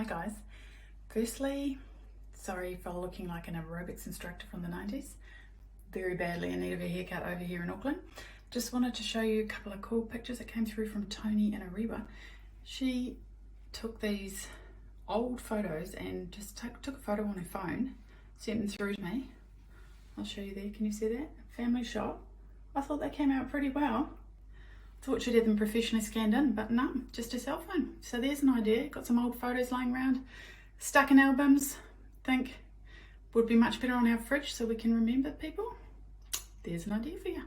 Hi guys. Firstly, sorry for looking like an aerobics instructor from the 90s. Very badly in need of a haircut over here in Auckland. Just wanted to show you a couple of cool pictures that came through from Tony in Ariwa. She took these old photos and just took a photo on her phone, sent them through to me. I'll show you there, can you see that? Family shot. I thought they came out pretty well. Thought she'd have them professionally scanned in, but no, just a cell phone. So there's an idea. Got some old photos lying around, stuck in albums. Think would be much better on our fridge so we can remember people. There's an idea for you.